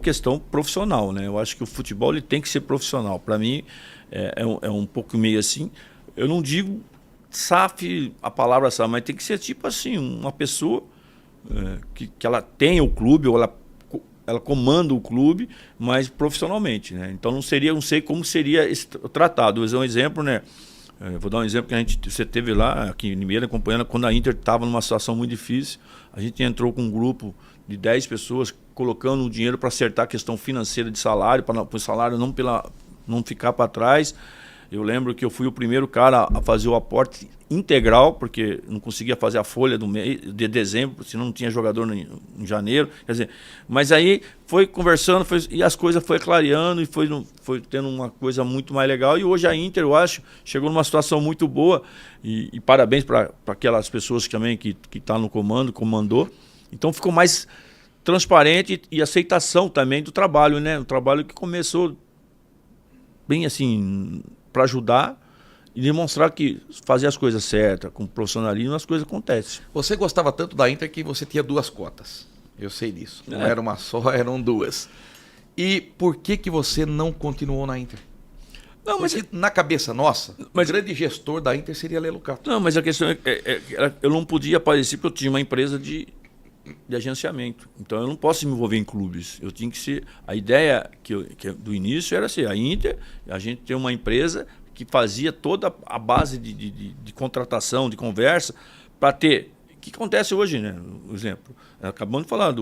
questão profissional, né? Eu acho que o futebol ele tem que ser profissional. Para mim, é um pouco meio assim. Eu não digo SAF, a palavra SAF, mas tem que ser tipo assim, uma pessoa que ela tenha o clube, ou ela comanda o clube, mas profissionalmente, né? Então não sei como seria tratado. Vou dar um exemplo, né? Vou dar um exemplo que você teve lá aqui em Limeira acompanhando quando a Inter estava numa situação muito difícil. A gente entrou com um grupo de 10 pessoas colocando o dinheiro para acertar a questão financeira de salário, para o salário não ficar para trás. Eu lembro que eu fui o primeiro cara a fazer o aporte integral, porque não conseguia fazer a folha do mês de dezembro, senão não tinha jogador em janeiro. Quer dizer, mas aí foi conversando e as coisas foi clareando e foi tendo uma coisa muito mais legal. E hoje a Inter, eu acho, chegou numa situação muito boa. E parabéns para aquelas pessoas também que estão no comandou. Então ficou mais transparente e aceitação também do trabalho, né? O trabalho que começou bem assim, para ajudar e demonstrar que fazer as coisas certas, com profissionalismo, as coisas acontecem. Você gostava tanto da Inter que você tinha 2 cotas. Eu sei disso. Não era uma só, eram 2. E por que você não continuou na Inter? Não, mas na cabeça nossa, o grande gestor da Inter seria Lelo Catto. Não, mas a questão eu não podia aparecer porque eu tinha uma empresa de agenciamento. Então eu não posso me envolver em clubes. Eu tinha que ser. A ideia que do início era ser a Inter, a gente ter uma empresa que fazia toda a base de contratação, de conversa, para ter. O que acontece hoje, né? Por exemplo, acabamos de falar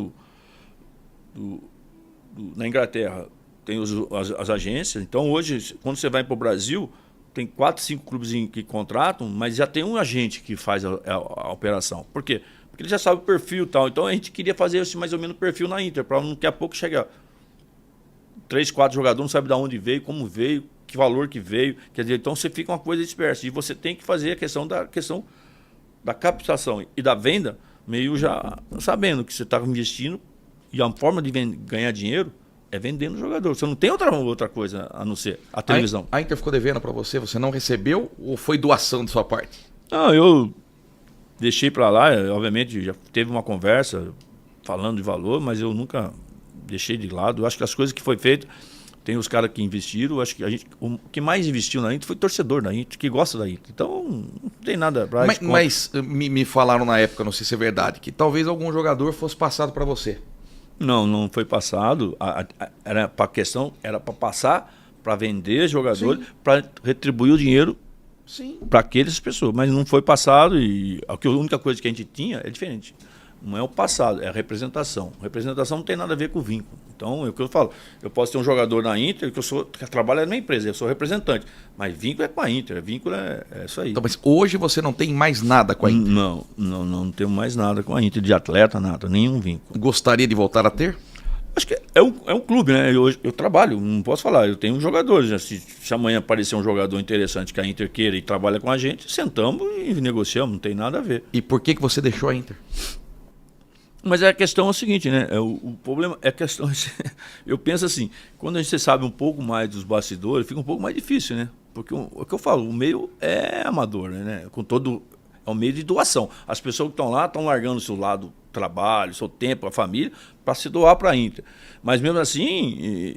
na Inglaterra, tem as agências. Então hoje, quando você vai para o Brasil, tem 4, 5 clubes que contratam, mas já tem um agente que faz a operação. Por quê? Porque ele já sabe o perfil e tal. Então a gente queria fazer assim, mais ou menos o perfil na Inter, para daqui a pouco chegar 3, 4 jogadores, não sabe de onde veio, como veio, que valor que veio. Quer dizer, então você fica uma coisa dispersa. E você tem que fazer a questão da captação e da venda, meio já sabendo que você está investindo. E a forma de ganhar dinheiro é vendendo o jogador. Você não tem outra coisa a não ser a televisão. A Inter ficou devendo para você? Você não recebeu ou foi doação de sua parte? Não, eu deixei para lá. Obviamente já teve uma conversa falando de valor, mas eu nunca deixei de lado. Eu acho que as coisas que foi feito, tem os caras que investiram. Eu acho que o que mais investiu na Inter foi torcedor da Inter, que gosta da Inter. Então não tem nada para isso. Mas me falaram na época, não sei se é verdade, que talvez algum jogador fosse passado para você. Não foi passado. Era para questão, era para passar, para vender jogadores, para retribuir o dinheiro para aquelas pessoas. Mas não foi passado e a única coisa que a gente tinha é diferente. Não é o passado, é a representação. A representação não tem nada a ver com o vínculo. Então, é o que eu falo. Eu posso ter um jogador na Inter, que trabalha na minha empresa, eu sou representante. Mas vínculo é com a Inter, vínculo é isso aí. Então, mas hoje você não tem mais nada com a Inter? Não tenho mais nada com a Inter, de atleta, nada, nenhum vínculo. Gostaria de voltar a ter? Acho que é um clube, né? Eu trabalho, não posso falar. Eu tenho jogadores. Né? Se amanhã aparecer um jogador interessante que a Inter queira e trabalha com a gente, sentamos e negociamos, não tem nada a ver. E por que você deixou a Inter? Mas a questão é o seguinte, né? O problema é a questão. Eu penso assim, quando a gente sabe um pouco mais dos bastidores, fica um pouco mais difícil, né? Porque o que eu falo, o meio é amador, né? É um meio de doação. As pessoas que estão lá estão largando o seu lado, trabalho, seu tempo, a família, para se doar para a Inter. Mas mesmo assim,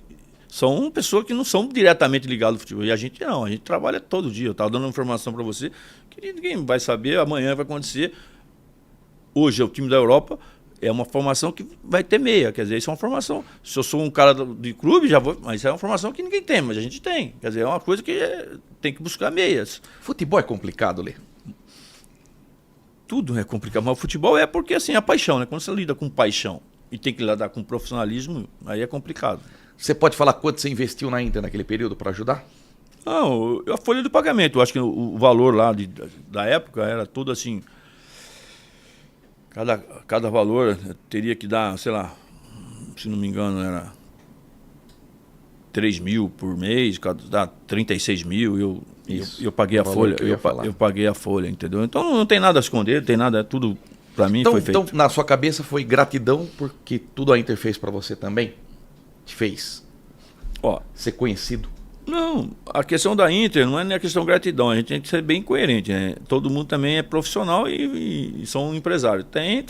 são pessoas que não são diretamente ligadas ao futebol. E a gente não, a gente trabalha todo dia. Eu estava dando uma informação para você que ninguém vai saber, amanhã vai acontecer. Hoje é o time da Europa. É uma formação que vai ter meia, quer dizer, isso é uma formação. Se eu sou um cara de clube, já vou, mas é uma formação que ninguém tem, mas a gente tem. Quer dizer, é uma coisa que tem que buscar meias. Futebol é complicado, Lê? Tudo é complicado, mas o futebol é porque assim, é a paixão, né? Quando você lida com paixão e tem que lidar com profissionalismo, aí é complicado. Você pode falar quanto você investiu na Inter naquele período para ajudar? Não, a folha de pagamento, eu acho que o valor lá da época era tudo assim. Cada valor teria que dar, sei lá, se não me engano, era 3 mil por mês, dá 36 mil, eu paguei a folha, eu paguei a folha, entendeu? Então não tem nada a esconder, não tem nada, tudo para mim foi feito. Então na sua cabeça foi gratidão porque tudo a Inter fez para você também? Te fez ser conhecido? Não, a questão da Inter não é nem a questão de gratidão, a gente tem que ser bem coerente, né? Todo mundo também é profissional e são empresários. Tem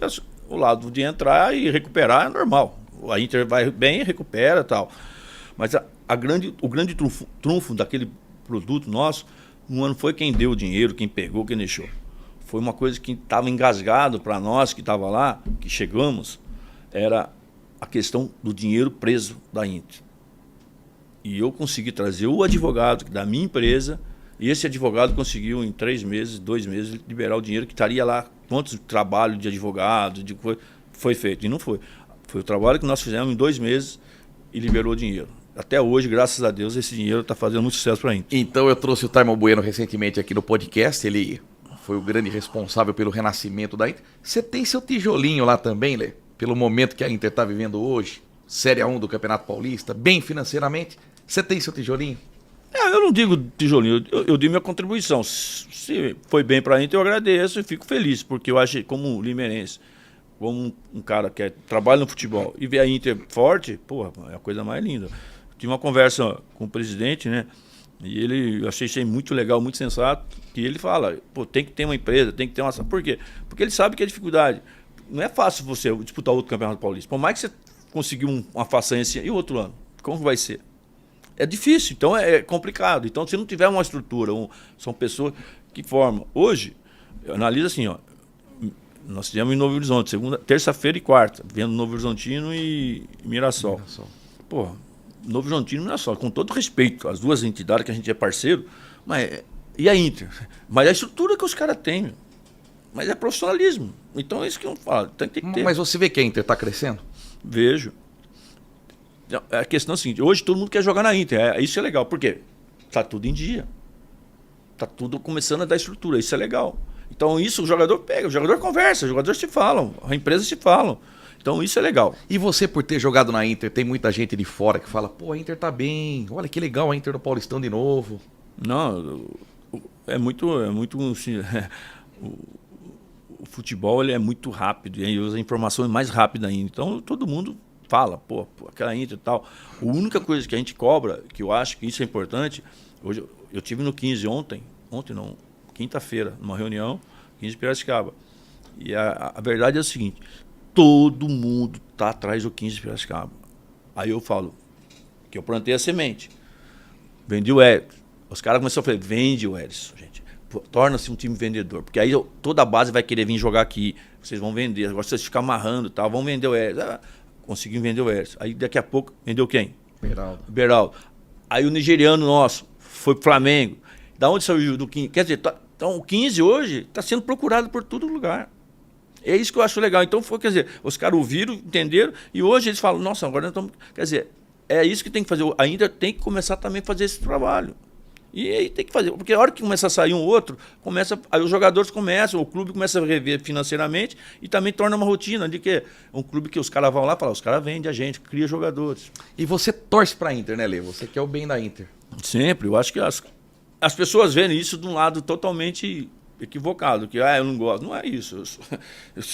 o lado de entrar e recuperar é normal. A Inter vai bem, recupera e tal. Mas o grande trunfo daquele produto nosso não foi quem deu o dinheiro, quem pegou, quem deixou. Foi uma coisa que estava engasgado para nós que estava lá, que chegamos, era a questão do dinheiro preso da Inter. E eu consegui trazer o advogado da minha empresa, e esse advogado conseguiu em 3 meses, 2 meses, liberar o dinheiro que estaria lá. Quantos trabalhos de advogado foi feito? E não foi. Foi o trabalho que nós fizemos em 2 meses e liberou o dinheiro. Até hoje, graças a Deus, esse dinheiro está fazendo muito sucesso para a Inter. Então eu trouxe o Taimon Bueno recentemente aqui no podcast, ele foi o grande responsável pelo renascimento da Inter. Você tem seu tijolinho lá também, Lê? Pelo momento que a Inter está vivendo hoje, Série A1 do Campeonato Paulista, bem financeiramente, você tem seu tijolinho? Eu não digo tijolinho, eu digo minha contribuição. Se foi bem para a Inter, eu agradeço e fico feliz, porque eu acho, como limerense, como um cara que trabalha no futebol e vê a Inter forte, porra, é a coisa mais linda. Tive uma conversa com o presidente, né? E eu achei muito legal, muito sensato, que ele fala, pô, tem que ter uma empresa, tem que ter uma... Por quê? Porque ele sabe que é dificuldade. Não é fácil você disputar outro Campeonato Paulista. Por mais que você conseguiu uma façanha assim, e o outro ano? Como vai ser? É difícil, então é complicado. Então, se não tiver uma estrutura, são pessoas que formam. Hoje, eu analiso assim, ó, nós tivemos em Novo Horizonte, terça-feira e quarta, vendo Novo Horizontino e Mirassol. Pô, Novo Horizontino e Mirassol, com todo respeito, as duas entidades que a gente é parceiro, e a Inter? Mas a estrutura que os caras têm, mas é profissionalismo. Então é isso que eu falo, tem que ter. Mas você vê que a Inter está crescendo? Vejo. A questão é a seguinte, hoje todo mundo quer jogar na Inter, isso é legal, por quê? Tá tudo em dia. Tá tudo começando a dar estrutura, isso é legal. Então isso o jogador pega, o jogador conversa, os jogadores se falam, a empresa se falam. Então isso é legal. E você, por ter jogado na Inter, tem muita gente de fora que fala, pô, a Inter tá bem, olha que legal a Inter no Paulistão de novo. Não, é muito assim, o futebol ele é muito rápido e a informação é mais rápida ainda. Então todo mundo fala, pô, aquela Inter e tal. A única coisa que a gente cobra, que eu acho que isso é importante, hoje eu tive no 15 ontem não, quinta-feira, numa reunião, 15 de Piracicaba. E a verdade é o seguinte, todo mundo está atrás do 15 de Piracicaba. Aí eu falo que eu plantei a semente, vendi o Edson. Os caras começaram a falar, vende o Edson, gente. Torna-se um time vendedor, porque aí toda a base vai querer vir jogar aqui, vocês vão vender, agora vocês ficam amarrando e tal, vão vender o Edson. Conseguimos vender o Edson. Aí daqui a pouco, vendeu quem? Beraldo. Aí o nigeriano nosso foi pro Flamengo. Da onde saiu do 15? Quer dizer, então o 15 hoje está sendo procurado por todo lugar. É isso que eu acho legal. Então, quer dizer, os caras ouviram, entenderam, e hoje eles falam, nossa, agora nós estamos... Quer dizer, é isso que tem que fazer. A Inter tem que começar também a fazer esse trabalho. E aí tem que fazer, porque a hora que começa a sair um outro, aí os jogadores começam, o clube começa a rever financeiramente e também torna uma rotina de que um clube que os caras vão lá e falam, os caras vendem a gente, cria jogadores. E você torce para a Inter, né, Lê? Você quer o bem da Inter. Sempre, eu acho que as pessoas veem isso de um lado totalmente equivocado, que eu não gosto. Não é isso.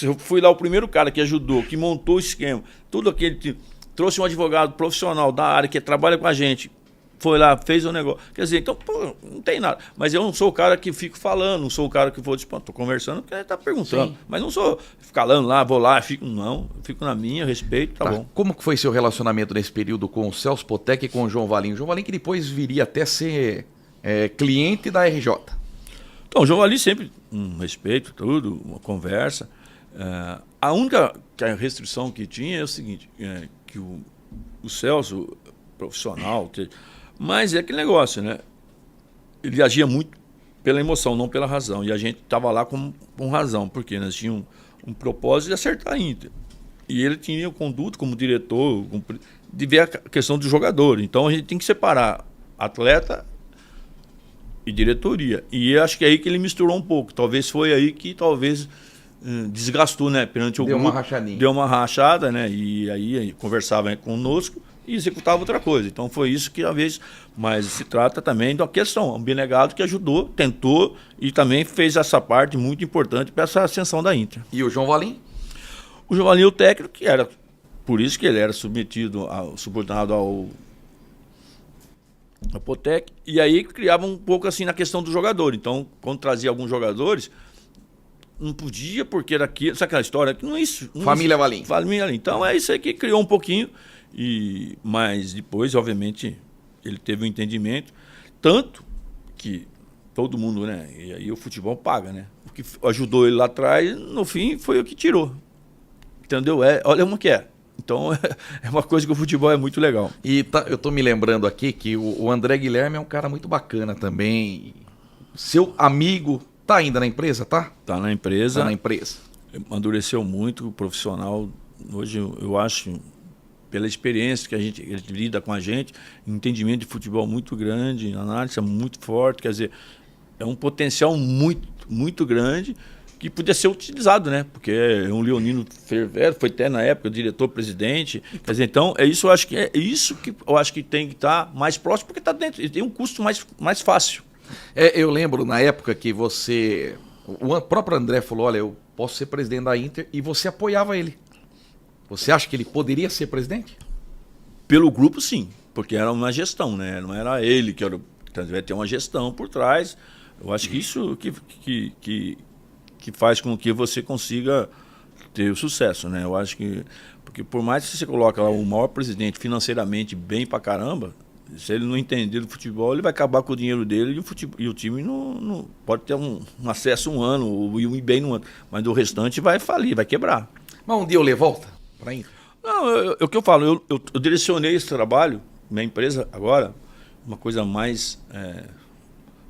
Eu fui lá o primeiro cara que ajudou, que montou o esquema, tudo aquele, trouxe um advogado profissional da área que trabalha com a gente, foi lá, fez o negócio. Quer dizer, então, pô, não tem nada. Mas eu não sou o cara que fico falando, não sou o cara que vou, tipo, tô conversando porque ele tá perguntando. Sim. Mas não sou falando lá, vou lá, fico. Não, eu fico na minha, respeito, tá bom. Como que foi seu relacionamento nesse período com o Celso Potec e com o João Valim? O João Valim que depois viria até ser cliente da RJ. Então, o João Valim sempre respeito, tudo, uma conversa. A única restrição que tinha é o seguinte, que o Celso, profissional... Mas é aquele negócio, né? Ele agia muito pela emoção, não pela razão. E a gente estava lá com razão, porque nós tínhamos um propósito de acertar a Inter. E ele tinha o conduto como diretor, de ver a questão do jogador. Então a gente tem que separar atleta e diretoria. E acho que é aí que ele misturou um pouco. Talvez foi aí que desgastou, né? Perante o grupo. Deu uma rachada, né? E aí conversava conosco e executava outra coisa. Então foi isso que às vezes, mas se trata também de uma questão, um Benegado que ajudou, tentou e também fez essa parte muito importante para essa ascensão da Inter. E o João Valim? O João Valim, o técnico, que era, por isso que ele era subordinado ao Potec, e aí criava um pouco assim na questão do jogador. Então, quando trazia alguns jogadores, não podia porque era aquilo. Sabe aquela história? Que não é isso. Família Valim. Família Valim. Então é isso aí que criou um pouquinho. Mas depois, obviamente, ele teve um entendimento. Tanto que todo mundo, né? E aí o futebol paga, né? O que ajudou ele lá atrás, no fim, foi o que tirou. Entendeu? Olha como que é. Então é uma coisa que o futebol é muito legal. E eu tô me lembrando aqui que o André Guilherme é um cara muito bacana também. Seu amigo tá ainda na empresa, tá? Tá na empresa. Tá na empresa. Amadureceu muito, o profissional. Hoje eu acho, pela experiência que ele lida com a gente, entendimento de futebol muito grande, análise muito forte, quer dizer, é um potencial muito, muito grande que podia ser utilizado, né? Porque é um leonino fervero, foi até na época diretor-presidente. Quer dizer, então, isso que eu acho que tem que estar mais próximo, porque está dentro, tem um custo mais fácil. Eu lembro na época que o próprio André falou, olha, eu posso ser presidente da Inter, e você apoiava ele. Você acha que ele poderia ser presidente? Pelo grupo, sim, porque era uma gestão, né? Não era ele que era. Vai ter uma gestão por trás. Eu acho que isso que faz com que você consiga ter o sucesso, né? Eu acho que. Porque por mais que você coloque lá o maior presidente financeiramente bem pra caramba, se ele não entender do futebol, ele vai acabar com o dinheiro dele e o time não pode ter um acesso um ano e um bem no ano. Mas do restante vai falir, vai quebrar. Mas um dia eu volta para Inter? Não, o que eu falo, eu direcionei esse trabalho, minha empresa agora, uma coisa mais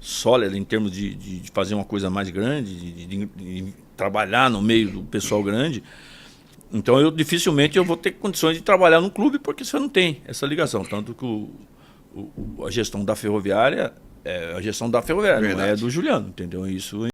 sólida em termos de fazer uma coisa mais grande, de trabalhar no meio do pessoal grande. Então dificilmente eu vou ter condições de trabalhar num clube porque você não tem essa ligação. Tanto que a gestão da Ferroviária é a gestão da Ferroviária, não é do Juliano, entendeu? Isso